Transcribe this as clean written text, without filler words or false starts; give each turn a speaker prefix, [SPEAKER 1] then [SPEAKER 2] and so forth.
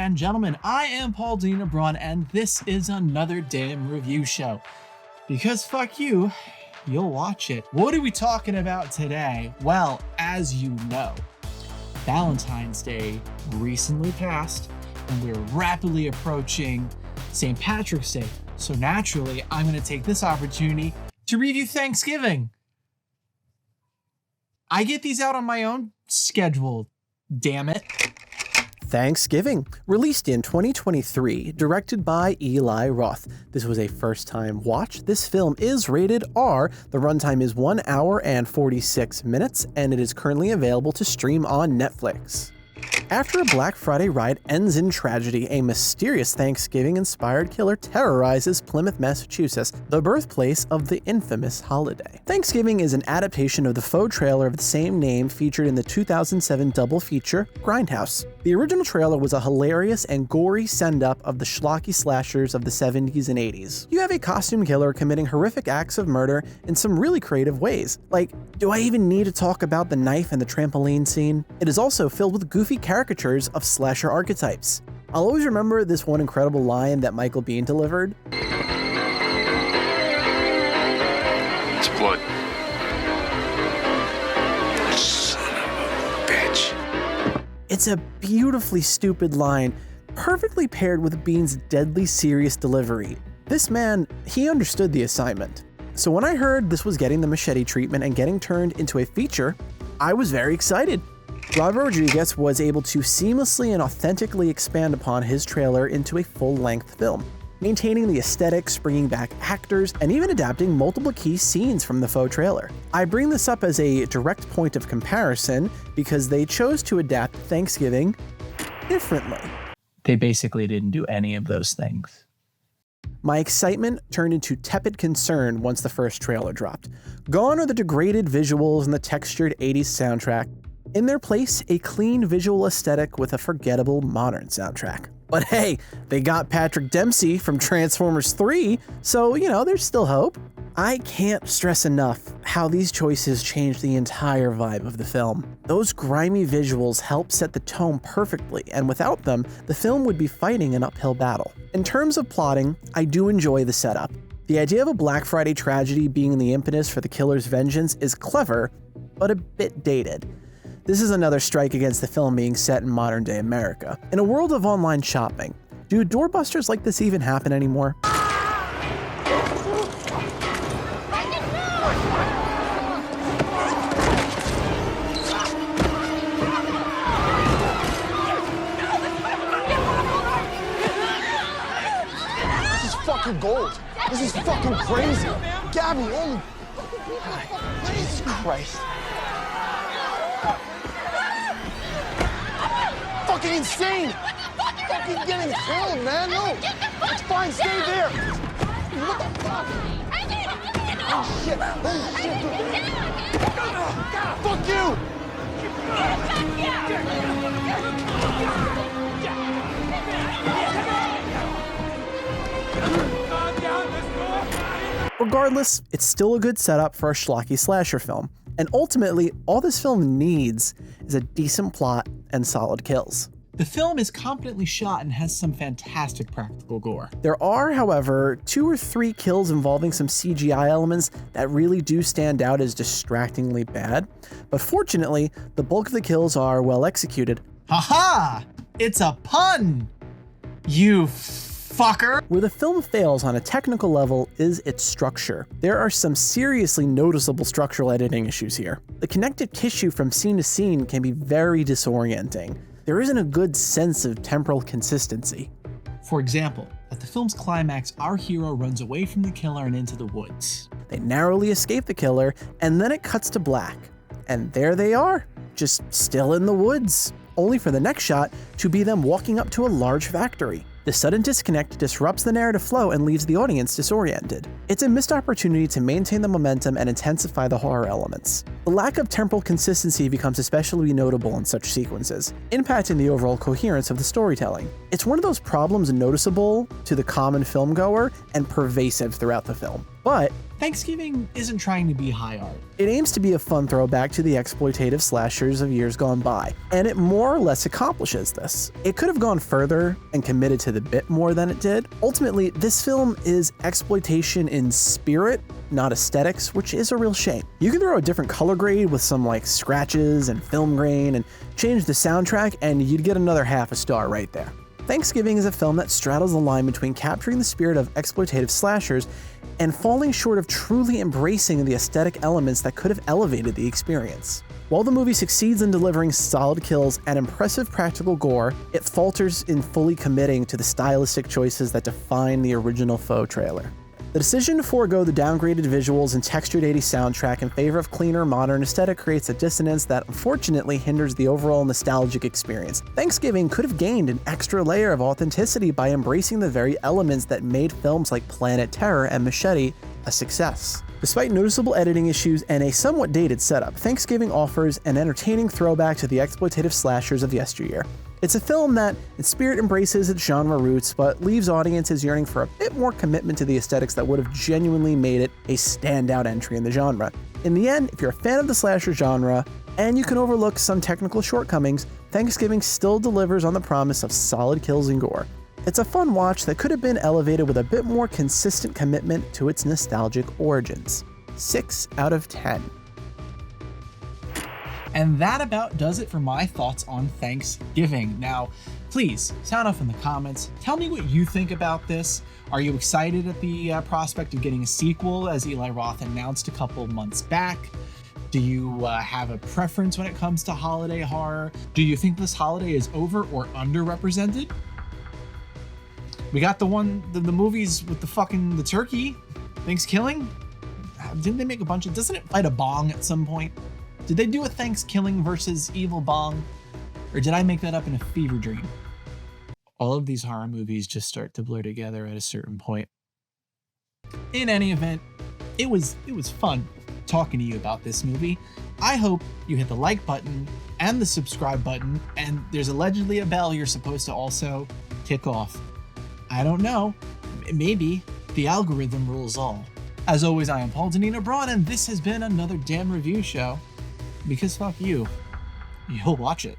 [SPEAKER 1] and gentlemen, I am Paul Dina Braun, and this is another damn review show. Because fuck you, you'll watch it. What are we talking about today? Well, as you know, Valentine's Day recently passed, and we're rapidly approaching St. Patrick's Day. So naturally, I'm going to take this opportunity to review Thanksgiving. I get these out on my own schedule, damn it.
[SPEAKER 2] Thanksgiving, released in 2023, directed by Eli Roth. This was a first-time watch. This film is rated R. The runtime is 1 hour and 46 minutes, and it is currently available to stream on Netflix. After a Black Friday riot ends in tragedy, a mysterious Thanksgiving-inspired killer terrorizes Plymouth, Massachusetts, the birthplace of the infamous holiday. Thanksgiving is an adaptation of the Faux trailer of the same name featured in the 2007 double feature, Grindhouse. The original trailer was a hilarious and gory send-up of the schlocky slashers of the 70s and 80s. You have a costume killer committing horrific acts of murder in some really creative ways. Like, do I even need to talk about the knife and the trampoline scene? It is also filled with goofy caricatures of slasher archetypes. I'll always remember this one incredible line that Michael Biehn delivered.
[SPEAKER 3] It's blood. Son of a bitch.
[SPEAKER 2] It's a beautifully stupid line, perfectly paired with Biehn's deadly serious delivery. This man, he understood the assignment. So when I heard this was getting the machete treatment and getting turned into a feature, I was very excited. Robert Rodriguez was able to seamlessly and authentically expand upon his trailer into a full-length film, maintaining the aesthetics, bringing back actors, and even adapting multiple key scenes from the Faux trailer. I bring this up as a direct point of comparison because they chose to adapt Thanksgiving differently.
[SPEAKER 1] They basically didn't do any of those things.
[SPEAKER 2] My excitement turned into tepid concern once the first trailer dropped. Gone are the degraded visuals and the textured 80s soundtrack. In their place, a clean visual aesthetic with a forgettable modern soundtrack. But hey, they got Patrick Dempsey from Transformers 3, so, there's still hope. I can't stress enough how these choices change the entire vibe of the film. Those grimy visuals help set the tone perfectly, and without them, the film would be fighting an uphill battle. In terms of plotting, I do enjoy the setup. The idea of a Black Friday tragedy being the impetus for the killer's vengeance is clever, but a bit dated. This is another strike against the film being set in modern-day America. In a world of online shopping, do doorbusters like this even happen anymore?
[SPEAKER 4] This is fucking gold. This is fucking crazy. Gabby, holy... Jesus Christ. Fucking insane! Fucking getting killed, man! No! It's fine, stay there! What the fuck? Oh shit! Oh shit! Fuck you!
[SPEAKER 2] Regardless, it's still a good setup for a schlocky slasher film. And ultimately, all this film needs is a decent plot and solid kills.
[SPEAKER 1] The film is competently shot and has some fantastic practical gore.
[SPEAKER 2] There are, however, 2 or 3 kills involving some CGI elements that really do stand out as distractingly bad. But fortunately, the bulk of the kills are well executed.
[SPEAKER 1] Haha! It's a pun! You fucker!
[SPEAKER 2] Where the film fails on a technical level is its structure. There are some seriously noticeable structural editing issues here. The connective tissue from scene to scene can be very disorienting. There isn't a good sense of temporal consistency.
[SPEAKER 1] For example, at the film's climax, our hero runs away from the killer and into the woods.
[SPEAKER 2] They narrowly escape the killer, and then it cuts to black. And there they are, just still in the woods, only for the next shot to be them walking up to a large factory. The sudden disconnect disrupts the narrative flow and leaves the audience disoriented. It's a missed opportunity to maintain the momentum and intensify the horror elements. The lack of temporal consistency becomes especially notable in such sequences, impacting the overall coherence of the storytelling. It's one of those problems noticeable to the common filmgoer and pervasive throughout the film. But
[SPEAKER 1] Thanksgiving isn't trying to be high art.
[SPEAKER 2] it aims to be a fun throwback to the exploitative slashers of years gone by, and it more or less accomplishes this. It could have gone further and committed to the bit more than it did. Ultimately, this film is exploitation in spirit, not aesthetics, which is a real shame. You can throw a different color grade with some like scratches and film grain and change the soundtrack and you'd get another half a star right there. Thanksgiving is a film that straddles the line between capturing the spirit of exploitative slashers and falling short of truly embracing the aesthetic elements that could have elevated the experience. While the movie succeeds in delivering solid kills and impressive practical gore, it falters in fully committing to the stylistic choices that define the original Faux trailer. The decision to forego the downgraded visuals and textured 80s soundtrack in favor of cleaner, modern aesthetic creates a dissonance that unfortunately hinders the overall nostalgic experience. Thanksgiving could have gained an extra layer of authenticity by embracing the very elements that made films like Planet Terror and Machete a success. Despite noticeable editing issues and a somewhat dated setup, Thanksgiving offers an entertaining throwback to the exploitative slashers of yesteryear. It's a film that, in spirit, embraces its genre roots, but leaves audiences yearning for a bit more commitment to the aesthetics that would have genuinely made it a standout entry in the genre. In the end, if you're a fan of the slasher genre, and you can overlook some technical shortcomings, Thanksgiving still delivers on the promise of solid kills and gore. It's a fun watch that could have been elevated with a bit more consistent commitment to its nostalgic origins. 6 out of 10.
[SPEAKER 1] And that about does it for my thoughts on Thanksgiving. Now, please sound off in the comments. Tell me what you think about this. Are you excited at the prospect of getting a sequel, as Eli Roth announced a couple months back? Do you have a preference when it comes to holiday horror? Do you think this holiday is over or underrepresented? We got the movies with the turkey, Thanksgiving. Didn't they make a bunch of, doesn't it fight a bong at some point? Did they do a Thanksgiving versus evil bong? Or did I make that up in a fever dream? All of these horror movies just start to blur together at a certain point. In any event, it was fun talking to you about this movie. I hope you hit the like button and the subscribe button, and there's allegedly a bell you're supposed to also tick off. I don't know. Maybe. The algorithm rules all. As always, I am Paul Denino Braun, and this has been another damn review show. Because fuck you. You'll watch it.